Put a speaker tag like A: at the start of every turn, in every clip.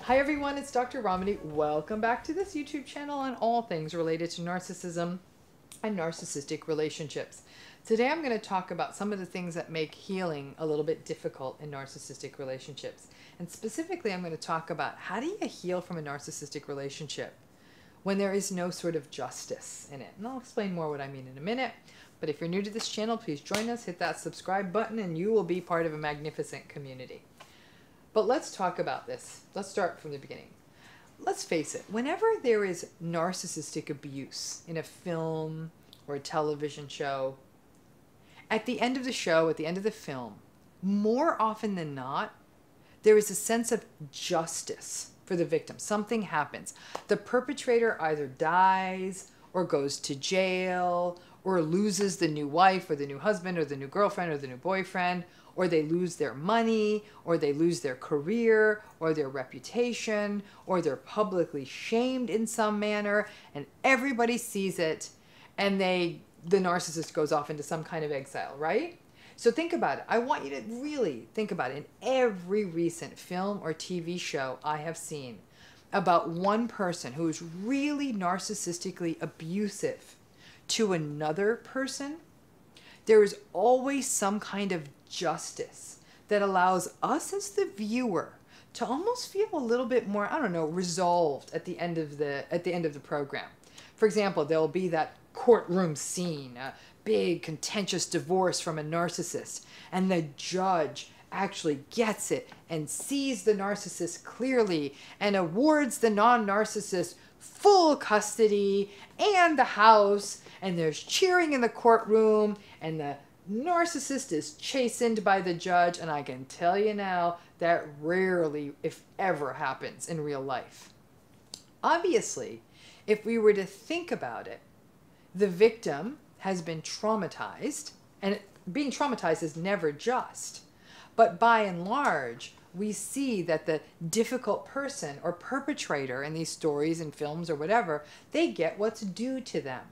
A: Hi everyone, it's Dr. Ramani. Welcome back to this YouTube channel on all things related to narcissism and narcissistic relationships. Today I'm going to talk about some of the things that make healing a little bit difficult in narcissistic relationships. And specifically, I'm going to talk about how do you heal from a narcissistic relationship when there is no sort of justice in it. And I'll explain more what I mean in a minute. But if you're new to this channel, please join us, hit that subscribe button, and you will be part of a magnificent community. But let's talk about this. Let's start from the beginning. Let's face it, whenever there is narcissistic abuse in a film or a television show, at the end of the show, at the end of the film, more often than not, there is a sense of justice for the victim. Something happens. The perpetrator either dies or goes to jail or loses the new wife or the new husband or the new girlfriend or the new boyfriend, or they lose their money, or they lose their career, or their reputation, or they're publicly shamed in some manner, and everybody sees it, and the narcissist goes off into some kind of exile, right? So think about it. I want you to really think about it. In every recent film or TV show I have seen about one person who is really narcissistically abusive to another person, there is always some kind of justice that allows us as the viewer to almost feel a little bit more, I don't know, resolved at the end of the program. For example, there'll be that courtroom scene, a big contentious divorce from a narcissist, and the judge actually gets it and sees the narcissist clearly and awards the non-narcissist full custody and the house, and there's cheering in the courtroom, and the narcissist is chastened by the judge, and I can tell you now that rarely, if ever, happens in real life. Obviously, if we were to think about it, the victim has been traumatized, and being traumatized is never just. But by and large, we see that the difficult person or perpetrator in these stories and films or whatever, they get what's due to them.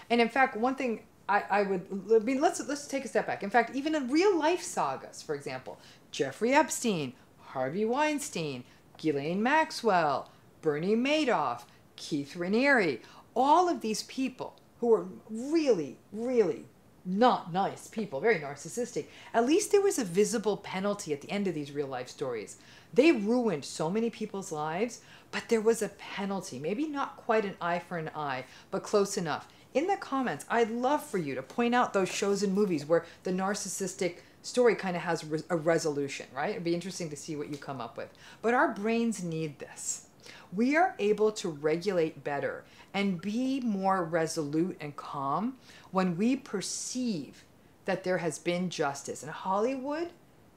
A: And in fact, one thing let's take a step back. In fact, even in real life sagas, for example, Jeffrey Epstein, Harvey Weinstein, Ghislaine Maxwell, Bernie Madoff, Keith Raniere, all of these people who were really, really not nice people, very narcissistic, at least there was a visible penalty at the end of these real life stories. They ruined so many people's lives, but there was a penalty. Maybe not quite an eye for an eye, but close enough. In the comments, I'd love for you to point out those shows and movies where the narcissistic story kind of has a resolution, right? It'd be interesting to see what you come up with. But our brains need this. We are able to regulate better and be more resolute and calm when we perceive that there has been justice. And Hollywood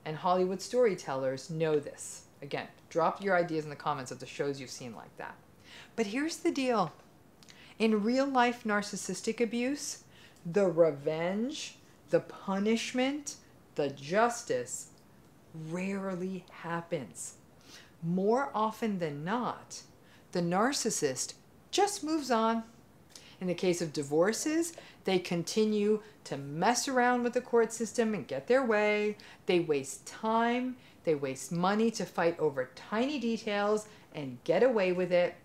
A: and Hollywood storytellers know this. Again, drop your ideas in the comments of the shows you've seen like that. But here's the deal. In real life narcissistic abuse, the revenge, the punishment, the justice rarely happens. More often than not, the narcissist just moves on. In the case of divorces, they continue to mess around with the court system and get their way. They waste time, they waste money to fight over tiny details and get away with it.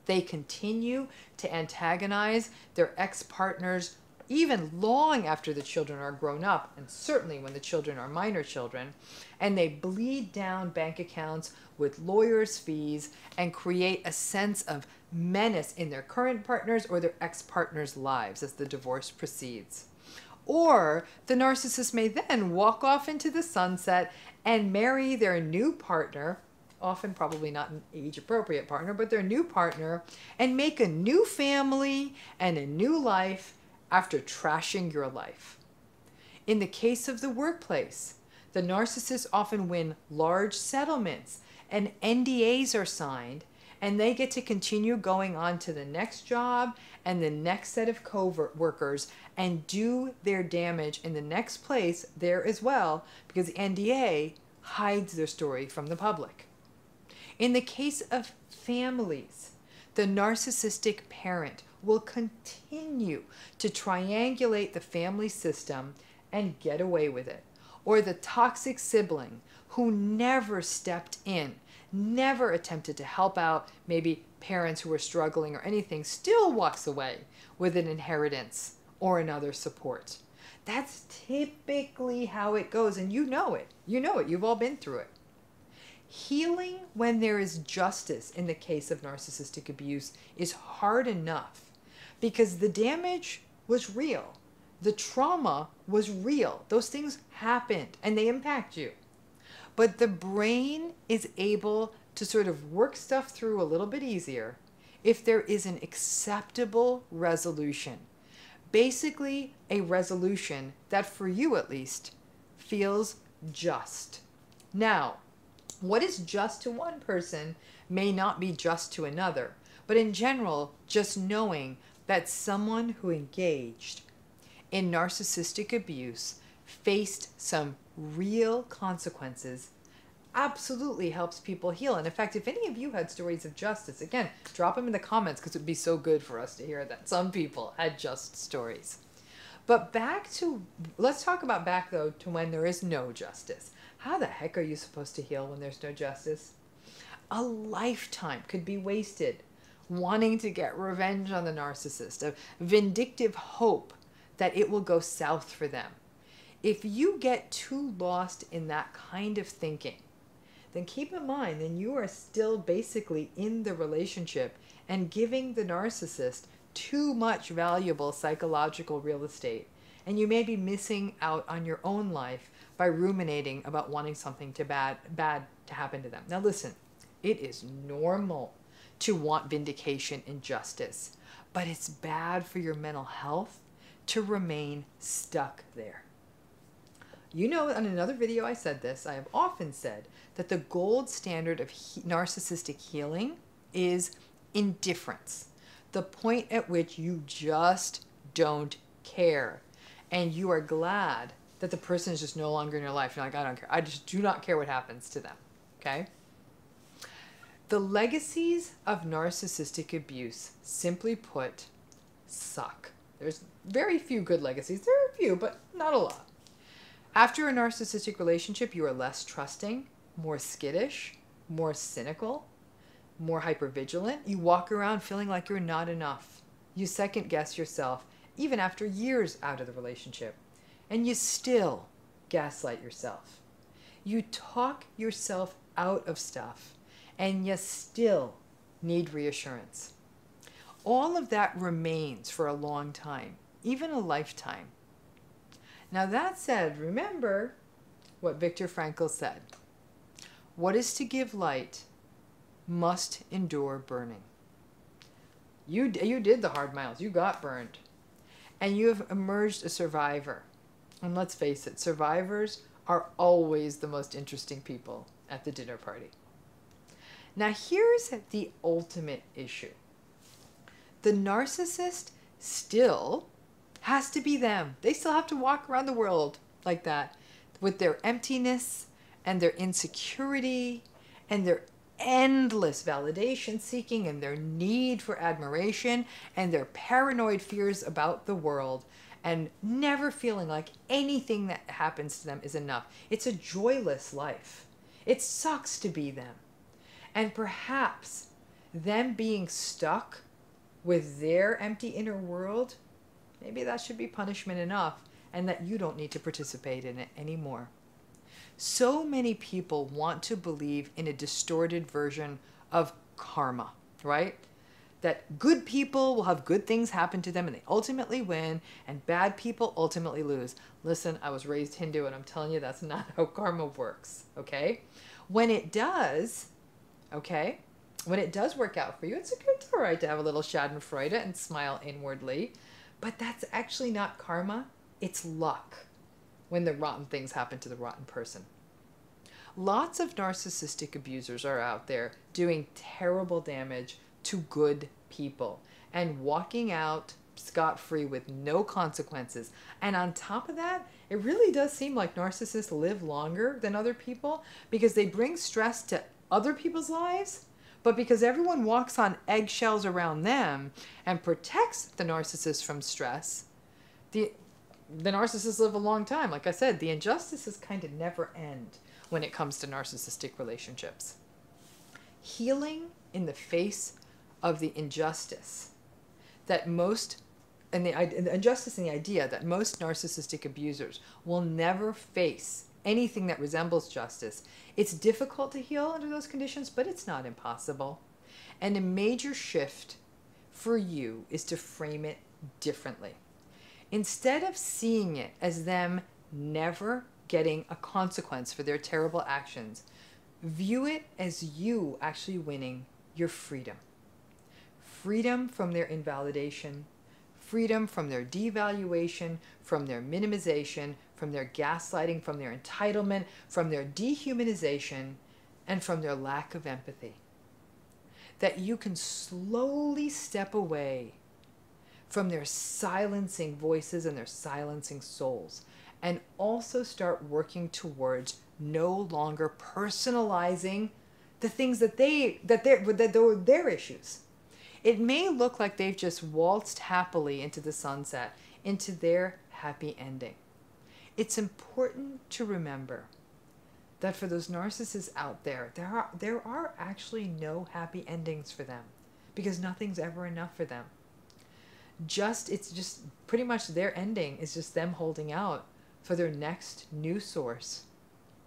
A: They continue to antagonize their ex-partners even long after the children are grown up, and certainly when the children are minor children, and they bleed down bank accounts with lawyers' fees and create a sense of menace in their current partners or their ex-partners' lives as the divorce proceeds. Or the narcissist may then walk off into the sunset and marry their new partner, often probably not an age-appropriate partner, but their new partner, and make a new family and a new life after trashing your life. In the case of the workplace, the narcissists often win large settlements and NDAs are signed, and they get to continue going on to the next job and the next set of co-workers and do their damage in the next place there as well, because the NDA hides their story from the public. In the case of families, the narcissistic parent will continue to triangulate the family system and get away with it. Or the toxic sibling who never stepped in, never attempted to help out maybe parents who are struggling or anything, still walks away with an inheritance or another support. That's typically how it goes, and you know it. You know it. You've all been through it. Healing when there is justice in the case of narcissistic abuse is hard enough because the damage was real. The trauma was real. Those things happened and they impact you. But the brain is able to sort of work stuff through a little bit easier if there is an acceptable resolution. Basically, a resolution that, for you at least, feels just. Now, what is just to one person may not be just to another, but in general, just knowing that someone who engaged in narcissistic abuse faced some real consequences absolutely helps people heal. And in fact, if any of you had stories of justice, again, drop them in the comments because it would be so good for us to hear that some people had just stories. But let's talk about back though to when there is no justice. How the heck are you supposed to heal when there's no justice? A lifetime could be wasted wanting to get revenge on the narcissist, a vindictive hope that it will go south for them. If you get too lost in that kind of thinking, then keep in mind, then you are still basically in the relationship and giving the narcissist too much valuable psychological real estate. And you may be missing out on your own life by ruminating about wanting something bad to happen to them. Now listen, it is normal to want vindication and justice, but it's bad for your mental health to remain stuck there. You know, in another video I said this, I have often said that the gold standard of narcissistic healing is indifference. The point at which you just don't care. And you are glad that the person is just no longer in your life. You're like, I don't care. I just do not care what happens to them. Okay? The legacies of narcissistic abuse, simply put, suck. There's very few good legacies. There are a few, but not a lot. After a narcissistic relationship, you are less trusting, more skittish, more cynical, more hypervigilant. You walk around feeling like you're not enough. You second guess yourself, even after years out of the relationship. And you still gaslight yourself. You talk yourself out of stuff, and you still need reassurance. All of that remains for a long time, even a lifetime. Now that said, remember what Viktor Frankl said. What is to give light must endure burning. You did the hard miles. You got burned. And you have emerged a survivor. And let's face it, survivors are always the most interesting people at the dinner party. Now here's the ultimate issue. The narcissist still has to be them. They still have to walk around the world like that with their emptiness and their insecurity and their endless validation seeking and their need for admiration and their paranoid fears about the world and never feeling like anything that happens to them is enough. It's a joyless life. It sucks to be them. And perhaps them being stuck with their empty inner world, maybe that should be punishment enough and that you don't need to participate in it anymore. So many people want to believe in a distorted version of karma, right? That good people will have good things happen to them and they ultimately win, and bad people ultimately lose. Listen, I was raised Hindu and I'm telling you that's not how karma works, okay? When it does, okay, when it does work out for you, it's all right to have a little schadenfreude and smile inwardly, but that's actually not karma, it's luck when the rotten things happen to the rotten person. Lots of narcissistic abusers are out there doing terrible damage to good people and walking out scot-free with no consequences. And on top of that, it really does seem like narcissists live longer than other people because they bring stress to other people's lives, but because everyone walks on eggshells around them and protects the narcissist from stress, the narcissists live a long time. Like I said, the injustices kind of never end when it comes to narcissistic relationships. healing in the face of the injustice that most, and the injustice and the idea that most narcissistic abusers will never face anything that resembles justice. It's difficult to heal under those conditions, but it's not impossible. And a major shift for you is to frame it differently. Instead of seeing it as them never getting a consequence for their terrible actions, view it as you actually winning your freedom. Freedom from their invalidation, freedom from their devaluation, from their minimization, from their gaslighting, from their entitlement, from their dehumanization, and from their lack of empathy. That you can slowly step away from their silencing voices and their silencing souls, and also start working towards no longer personalizing the things that are their issues. It may look like they've just waltzed happily into the sunset, into their happy ending. It's important to remember that for those narcissists out there, there are actually no happy endings for them, because nothing's ever enough for them. It's just pretty much their ending is just them holding out for their next new source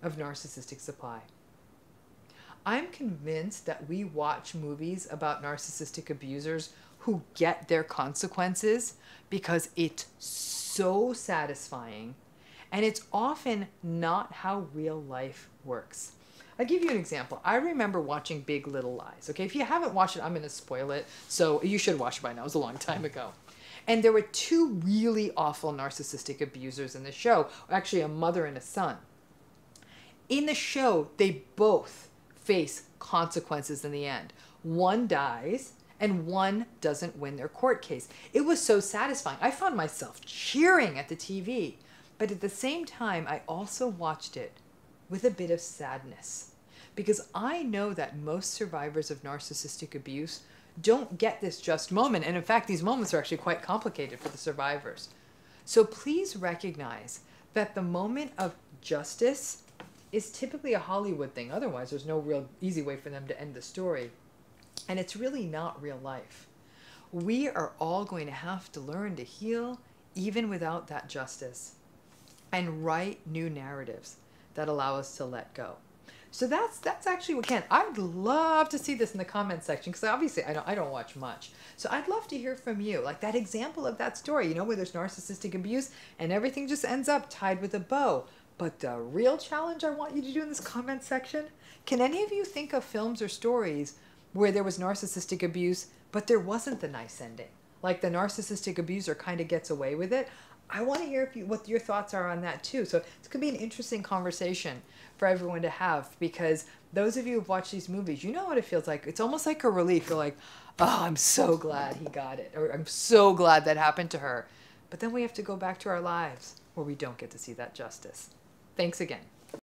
A: of narcissistic supply. I'm convinced that we watch movies about narcissistic abusers who get their consequences because it's so satisfying, and it's often not how real life works. I'll give you an example. I remember watching Big Little Lies. Okay, if you haven't watched it, I'm going to spoil it, so you should watch it by now. It was a long time ago. And there were two really awful narcissistic abusers in the show, actually a mother and a son. In the show, they both face consequences in the end. One dies and one doesn't win their court case. It was so satisfying. I found myself cheering at the TV, but at the same time, I also watched it with a bit of sadness, because I know that most survivors of narcissistic abuse don't get this just moment. And in fact, these moments are actually quite complicated for the survivors. So please recognize that the moment of justice is typically a Hollywood thing. Otherwise, there's no real easy way for them to end the story. And it's really not real life. We are all going to have to learn to heal even without that justice, and write new narratives that allow us to let go. So that's actually what can. I'd love to see this in the comment section, because obviously I don't watch much. So I'd love to hear from you, like that example of that story, you know, where there's narcissistic abuse and everything just ends up tied with a bow. But the real challenge I want you to do in this comment section, can any of you think of films or stories where there was narcissistic abuse, but there wasn't the nice ending? Like the narcissistic abuser kind of gets away with it. I want to hear what your thoughts are on that too. So it's going to be an interesting conversation for everyone to have, because those of you who've watched these movies, you know what it feels like. It's almost like a relief. You're like, oh, I'm so glad he got it, or I'm so glad that happened to her. But then we have to go back to our lives where we don't get to see that justice. Thanks again.